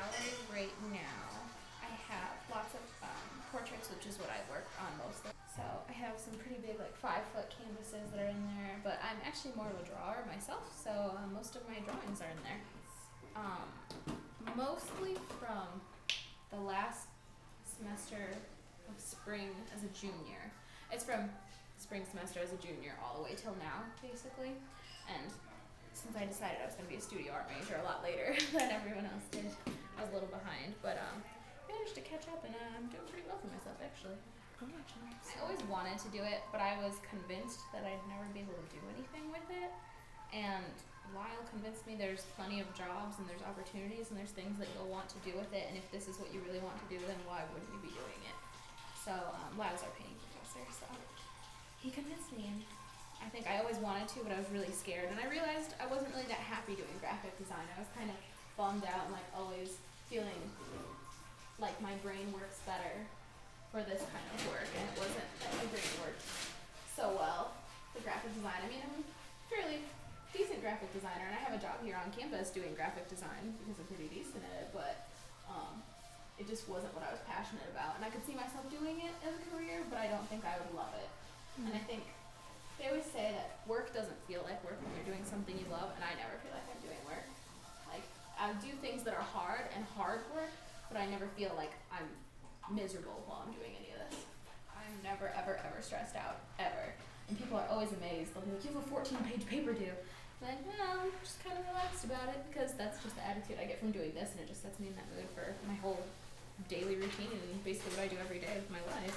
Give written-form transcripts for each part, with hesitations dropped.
gallery right now, I have lots of portraits, which is what I work on mostly. So I have some pretty big, like 5-foot canvases that are in there, but I'm actually more of a drawer myself, so most of my drawings are in there. Mostly from the last semester of spring as a junior. It's from spring semester as a junior all the way till now, basically. And since I decided I was going to be a studio art major a lot later than everyone else did, I was a little behind, but managed to catch up, and I'm doing pretty well for myself, actually. I always wanted to do it, but I was convinced that I'd never be able to do anything with it. And Lyle convinced me there's plenty of jobs and there's opportunities and there's things that you'll want to do with it, and if this is what you really want to do, then why wouldn't you be doing it? So Lyle's our painting professor, so he convinced me, and I think I always wanted to, but I was really scared, and I realized I wasn't really that happy doing graphic design. I was kind of bummed out and like always feeling like my brain works better for this kind of work, and it wasn't that my brain worked so well for graphic design. I mean, I'm fairly decent graphic designer, and I have a job here on campus doing graphic design because I'm pretty decent at it, but it just wasn't what I was passionate about, and I could see myself doing it as a career, but I don't think I would love it. And I think they always say that work doesn't feel like work when you're doing something you love, and I never feel like I'm doing work. Like, I do things that are hard and hard work, but I never feel like I'm miserable while I'm doing any of this. I'm never, ever, ever stressed out, ever. And people are always amazed. They'll be like, you have a 14-page paper due. I'm like, well, I'm just kind of relaxed about it, because that's just the attitude I get from doing this, and it just sets me in that mood for my whole daily routine and basically what I do every day of my life.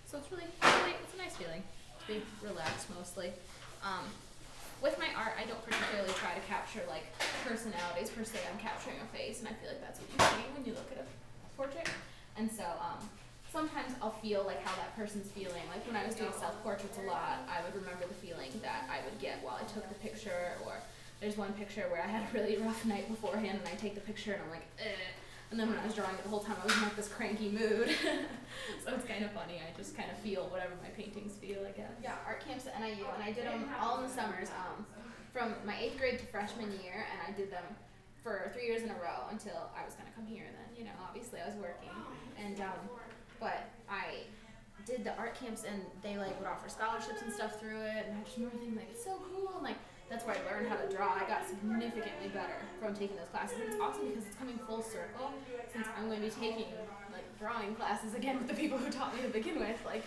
So it's really, it's a nice feeling to be relaxed mostly. With my art, I don't particularly try to capture like personalities per se. I'm capturing a face, and I feel like that's what you see when you look at a portrait. And so sometimes I'll feel like how that person's feeling. Like when I was doing self-portraits a lot, I would remember the feeling that I would get while I took the picture. Or there's one picture where I had a really rough night beforehand, and I take the picture and I'm like, eh. And then when I was drawing it the whole time, I was in like this cranky mood. So it's kind of funny. I just kind of feel whatever my paintings feel, I guess. Yeah, art camps at NIU, and I did them all in the summers, from my 8th grade to freshman year, and I did them for 3 years in a row until I was gonna come here. And then, you know, obviously I was working, and but I did the art camps, and they like would offer scholarships and stuff through it, and I just remember thinking like, it's so cool, and like that's where I learned how to draw. I got significantly better from taking those classes. And it's awesome because it's coming full circle, since I'm going to be taking like drawing classes again with the people who taught me to begin with. Like,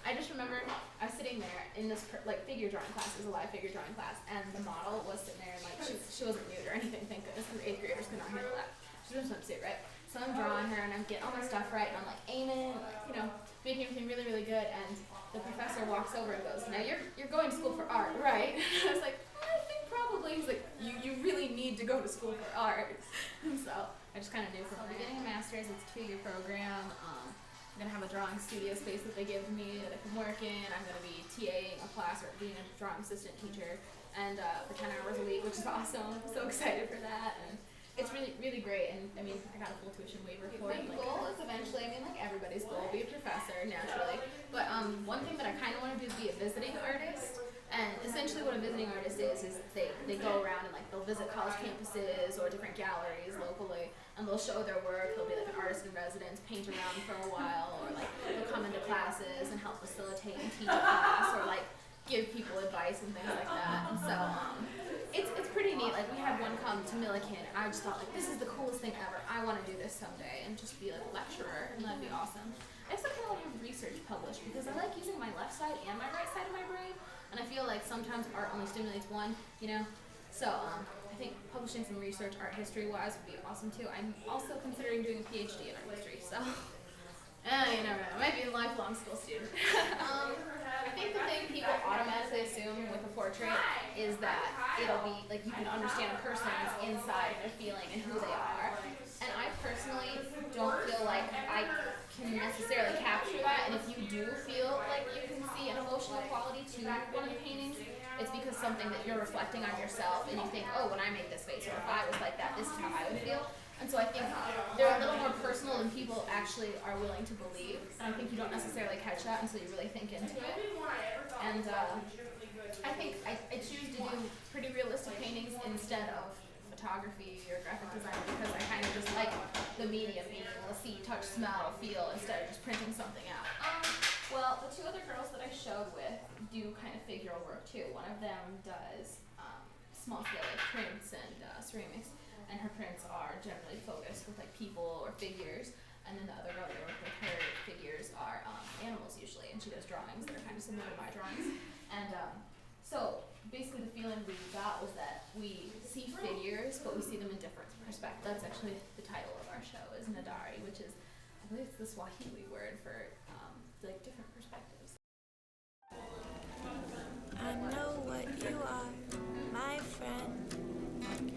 I just remember I was sitting there in this like figure drawing class. It was a live figure drawing class, and the model was sitting there, and like she wasn't nude or anything, thank goodness, because 8th graders could not handle that. She was in a swimsuit, right? So I'm drawing her, and I'm getting all my stuff right, and I'm like aiming, like, you know, making everything really, really good. And the professor walks over and goes, "Now you're going to school for art, right?" I was like, I think probably. He's like, you really need to go to school for art. And so I just kind of knew from there. Getting a master's, it's a 2-year program. I'm going to have a drawing studio space that they give me that I can work in. I'm going to be TAing a class or being a drawing assistant teacher, and for 10 hours a week, which is awesome. I'm so excited for that. And it's really, really great, and I mean, I got a full tuition waiver for it. My goal is eventually, I mean, like everybody's goal, be a professor, naturally. But one thing that I kind of want to do is be a visiting artist. And essentially what a visiting artist is they go around and like they'll visit college campuses or different galleries locally, and they'll show their work. They'll be like an artist in residence, paint around for a while, or like they'll come into classes and help facilitate and teach a class, or like give people advice and things like that. And so it's pretty neat. Like we had one come to Milliken, and I just thought like, this is the coolest thing ever. I want to do this someday and just be like a lecturer, and that'd be awesome. I also kind of want to have research published because I like using my left side and my right side of my brain, and I feel like sometimes art only stimulates one, you know. So I think publishing some research art history wise would be awesome too. I'm also considering doing a PhD in art history, so you never know. I might be a lifelong school student. I think the thing people automatically assume with a portrait is that it'll be like you can understand a person's inside and their feeling and who they are. And I personally don't feel like I can necessarily capture that. And if you do feel like you can see an emotional quality to one of the paintings, it's because something that you're reflecting on yourself, and you think, oh, when I make this face, or if I was like that, this is how I would feel. And so I think they're a little more personal than people actually are willing to believe. And I think you don't necessarily catch that until you really think into it. And I think I choose to do pretty realistic paintings instead of photography or graphic design because I kind of just like the medium, being able to see, touch, smell, feel instead of just printing something out. Well, the two other girls that I showed with do kind of figural work too. One of them does small scale like prints and ceramics, and her prints are generally focused with like people or figures. And then the other girl that I work with, her figures are animals usually, and she does drawings that are kind of similar to my drawings. And so basically the feeling we got was that we see figures, but we see them in different perspectives. That's actually the title of our show, is Nadari, which is, I believe it's the Swahili word for like different perspectives. I know what you are, my friend, and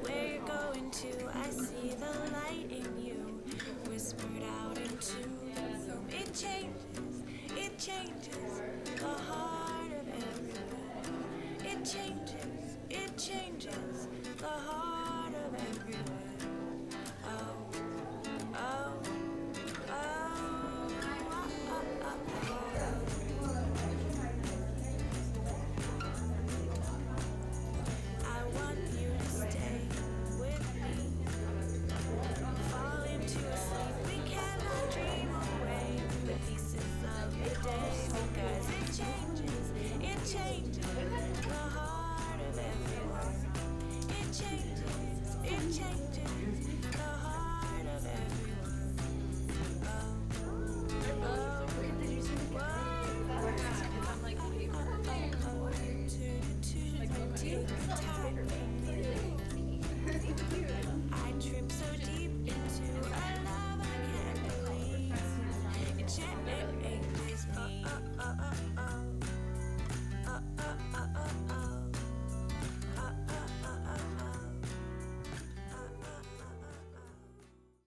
where you're going to, I see the light in you, whispered out into the room. It changes the heart of everyone. It changes the heart.